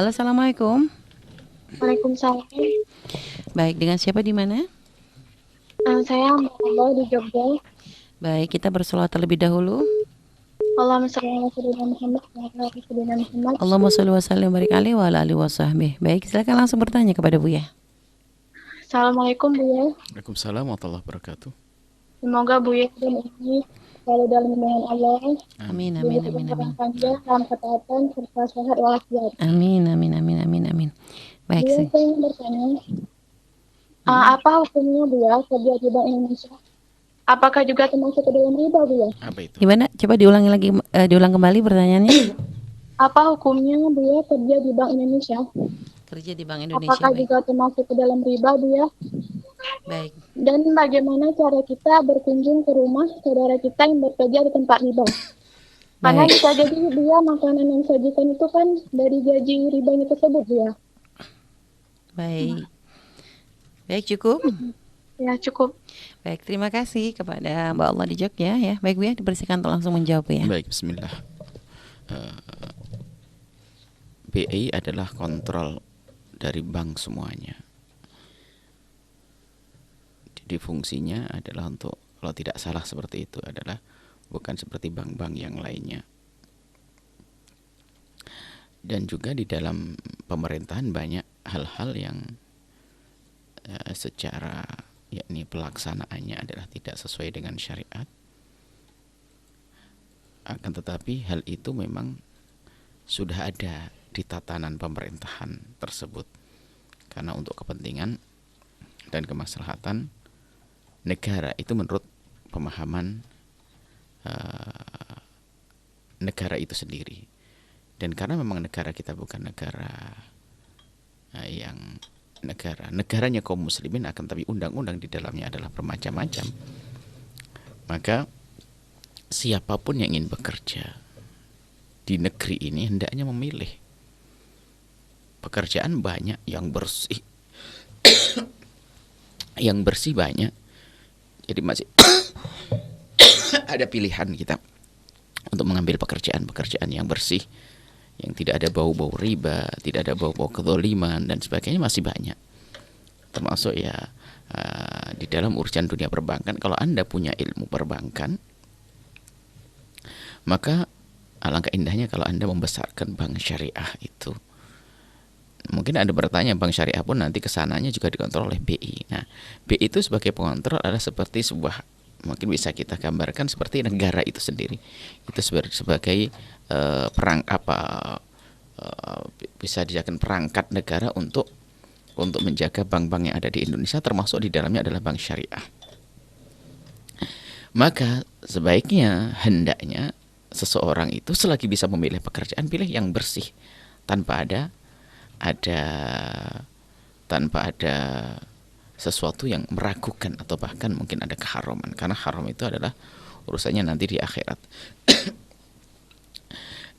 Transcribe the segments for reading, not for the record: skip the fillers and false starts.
Halo, assalamualaikum. Waalaikumsalam. Baik, dengan siapa di mana? Saya Mbak Amba di Jogja. Baik, kita bersolawat terlebih dahulu. Allahumma sholli ala sayyidina Muhammad wa ala ali sayyidina Muhammad. Allahumma sholli wa sallim wa barik alaihi wa ala alihi wa sahbihi. Baik, silakan langsung bertanya kepada Buya. Assalamualaikum Buya. Waalaikumsalam warahmatullahi wabarakatuh. Semoga Buya dan ini selalu dalam lindungan Allah, Amin, amin, diberikan amin, umur amin. panjang, dalam ketaatan, serta sehat walafiat. Amin, amin, amin, amin, amin. Baik Buya, sih. saya ingin bertanya, apa hukumnya Buya kerja di Bank Indonesia? Apakah juga termasuk ke dalam riba Buya? Apa itu? Gimana? Coba diulangi lagi, diulang kembali pertanyaannya. Apa hukumnya Buya kerja di Bank Indonesia? Kerja di Bank Indonesia. Apakah Baik. juga termasuk ke dalam riba Buya? Baik. Dan bagaimana cara kita berkunjung ke rumah saudara kita yang bekerja di tempat riba? Karena Baik. bisa jadi dia makanan yang disajikan itu kan dari gaji ribanya tersebut ya. Baik. Baik, cukup. Ya cukup. Baik, terima kasih kepada Mbak Allah di Jogja ya. Baik, Buya, dipersilakan untuk langsung menjawab ya. Baik, bismillah. BI adalah kontrol dari bank semuanya. Jadi fungsinya adalah untuk, kalau tidak salah seperti itu, adalah bukan seperti bank-bank yang lainnya. Dan juga di dalam pemerintahan banyak hal-hal yang secara yakni pelaksanaannya adalah tidak sesuai dengan syariat. Akan tetapi hal itu memang sudah ada di tatanan pemerintahan tersebut, karena untuk kepentingan dan kemaslahatan negara itu menurut pemahaman negara itu sendiri. Dan karena memang negara kita bukan negara yang negaranya kaum muslimin, akan tapi undang-undang di dalamnya adalah bermacam-macam, maka siapapun yang ingin bekerja di negeri ini hendaknya memilih. Pekerjaan banyak yang bersih yang bersih banyak, jadi masih ada pilihan kita untuk mengambil pekerjaan-pekerjaan yang bersih, yang tidak ada bau-bau riba, tidak ada bau-bau kezaliman dan sebagainya, masih banyak. Termasuk ya di dalam urusan dunia perbankan, kalau Anda punya ilmu perbankan, maka alangkah indahnya kalau Anda membesarkan bank syariah itu. Mungkin Anda bertanya, bank syariah pun nanti kesananya juga dikontrol oleh BI. Nah, BI itu sebagai pengontrol adalah seperti sebuah, mungkin bisa kita gambarkan seperti negara itu sendiri. Itu sebagai bisa dijadikan perangkat negara untuk menjaga bank-bank yang ada di Indonesia, termasuk di dalamnya adalah bank syariah. Maka sebaiknya, hendaknya seseorang itu selagi bisa memilih pekerjaan, pilih yang bersih, tanpa ada sesuatu yang meragukan atau bahkan mungkin ada keharaman, karena haram itu adalah urusannya nanti di akhirat.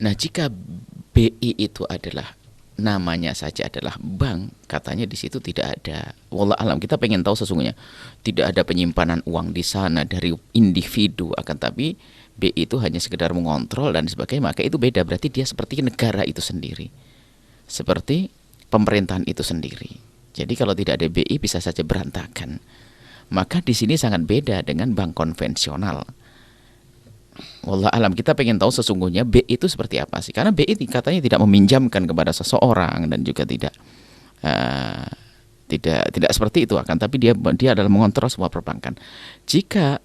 Nah, jika BI itu adalah namanya saja adalah bank, katanya di situ tidak ada, wallah alam, kita pengen tahu sesungguhnya tidak ada penyimpanan uang di sana dari individu, akan tapi BI itu hanya sekedar mengontrol dan sebagainya, maka itu beda, berarti dia seperti negara itu sendiri, seperti pemerintahan itu sendiri. Jadi kalau tidak ada BI bisa saja berantakan. Maka di sini sangat beda dengan bank konvensional. Wallah alam, kita pengen tahu sesungguhnya BI itu seperti apa sih? Karena BI katanya tidak meminjamkan kepada seseorang dan juga tidak seperti itu, akan tapi dia adalah mengontrol semua perbankan. Jika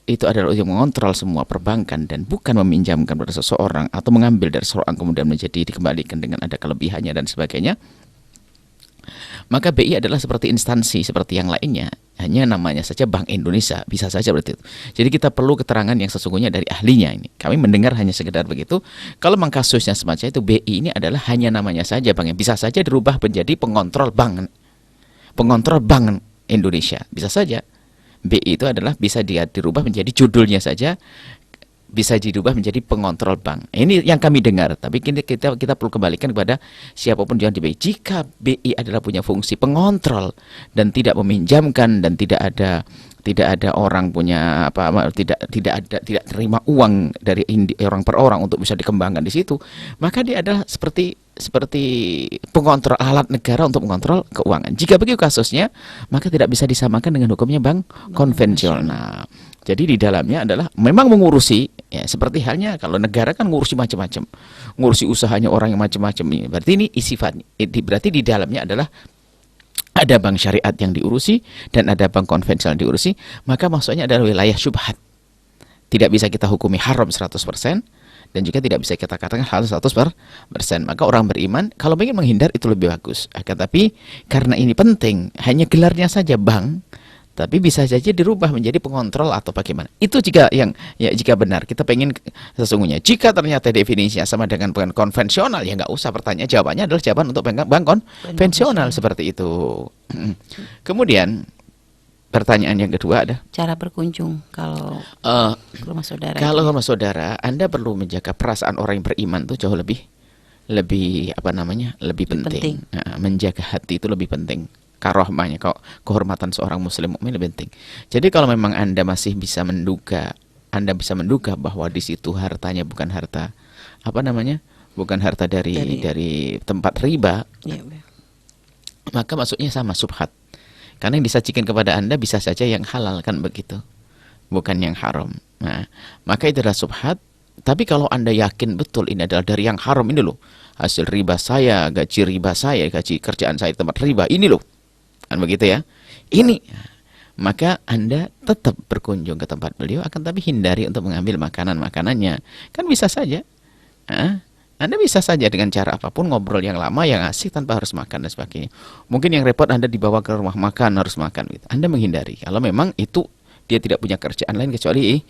itu adalah yang mengontrol semua perbankan dan bukan meminjamkan kepada seseorang atau mengambil dari seseorang kemudian menjadi dikembalikan dengan ada kelebihannya dan sebagainya, maka BI adalah seperti instansi seperti yang lainnya, hanya namanya saja Bank Indonesia, bisa saja berarti itu. Jadi kita perlu keterangan yang sesungguhnya dari ahlinya ini. Kami mendengar hanya sekedar begitu. Kalau memang kasusnya semacam itu, BI ini adalah hanya namanya saja bank, yang bisa saja dirubah menjadi pengontrol bank Indonesia, bisa saja. BI itu adalah bisa dirubah menjadi judulnya saja, bisa dirubah menjadi pengontrol bank. Ini yang kami dengar, tapi kita perlu kembalikan kepada siapapun yang di BI. Jika BI adalah punya fungsi pengontrol dan tidak meminjamkan dan tidak ada orang punya tidak terima uang dari orang per orang untuk bisa dikembangkan di situ, maka dia adalah seperti seperti pengontrol, alat negara untuk mengontrol keuangan. Jika begitu kasusnya, maka tidak bisa disamakan dengan hukumnya bank konvensional. Jadi di dalamnya adalah memang mengurusi, ya seperti halnya kalau negara kan ngurusi macam-macam, ngurusi usahanya orang yang macam-macam ini. Berarti ini sifatnya, berarti di dalamnya adalah ada bank syariat yang diurusi dan ada bank konvensional yang diurusi. Maka maksudnya adalah wilayah syubhat. Tidak bisa kita hukumi haram 100%. Dan juga tidak bisa kita katakan halal 100%. Maka orang beriman kalau ingin menghindar itu lebih bagus. Akan tapi karena ini penting, hanya gelarnya saja bank, tapi bisa saja dirubah menjadi pengontrol atau bagaimana. Itu jika jika benar kita pengen sesungguhnya. Jika ternyata definisinya sama dengan bank konvensional, ya nggak usah pertanyaan, jawabannya adalah jawaban untuk bank konvensional seperti itu. Kemudian pertanyaan yang kedua ada Cara berkunjung kalau ke rumah saudara. kalau rumah saudara, Anda perlu menjaga perasaan orang yang beriman tuh jauh lebih lebih penting. Nah, menjaga hati itu lebih penting. Karohmanya, kehormatan seorang muslim mukmin lebih penting. Jadi kalau memang Anda masih bisa menduga, bahwa di situ hartanya bukan harta bukan harta dari tempat riba, Ya, maka maksudnya sama subhat. Karena yang disajikan kepada Anda bisa saja yang halal, kan begitu, bukan yang haram. Nah, maka itu adalah subhat. Tapi kalau Anda yakin betul ini adalah dari yang haram, ini loh hasil riba saya, gaji riba saya, gaji kerjaan saya di tempat riba, ini loh, kan begitu ya. Ini, maka Anda tetap berkunjung ke tempat beliau, akan tapi hindari untuk mengambil makanannya. Kan bisa saja. Anda bisa saja dengan cara apapun ngobrol yang lama, yang asik tanpa harus makan dan sebagainya. Mungkin yang repot Anda dibawa ke rumah makan, harus makan gitu. Anda menghindari. Kalau memang itu dia tidak punya kerjaan lain kecuali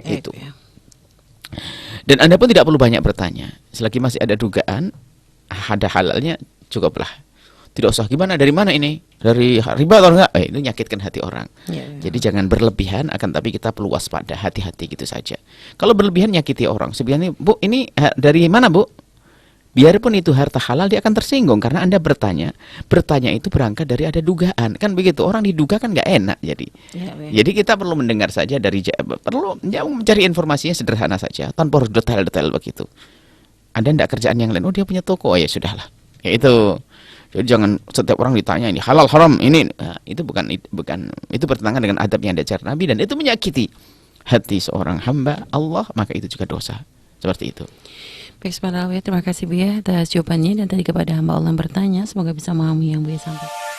itu. Ya. Dan Anda pun tidak perlu banyak bertanya. Selagi masih ada dugaan, ada halalnya, cukuplah. Tidak usah gimana, dari mana ini? Dari riba atau enggak? Itu menyakitkan hati orang. Ya. Jadi jangan berlebihan, akan tapi kita perlu waspada, hati-hati gitu saja. Kalau berlebihan nyakiti orang. Sebenarnya, Bu, ini dari mana, Bu? Biarpun itu harta halal, dia akan tersinggung karena Anda bertanya. Bertanya itu berangkat dari ada dugaan. Kan begitu, orang diduga kan nggak enak jadi. Ya. Jadi kita perlu mendengar saja mencari informasinya sederhana saja, tanpa harus detail-detail begitu. Anda tidak kerjaan yang lain, oh dia punya toko, ya sudahlah. Ya itu. Jadi jangan setiap orang ditanya ini halal haram ini, itu bukan itu bertentangan dengan adab yang diajarkan Nabi, dan itu menyakiti hati seorang hamba Allah, maka itu juga dosa. Seperti itu. Baik, subhanallah, terima kasih Bu ya atas jawabannya, dan tadi kepada hamba Allah yang bertanya, semoga bisa memahami yang Bu ya sampaikan.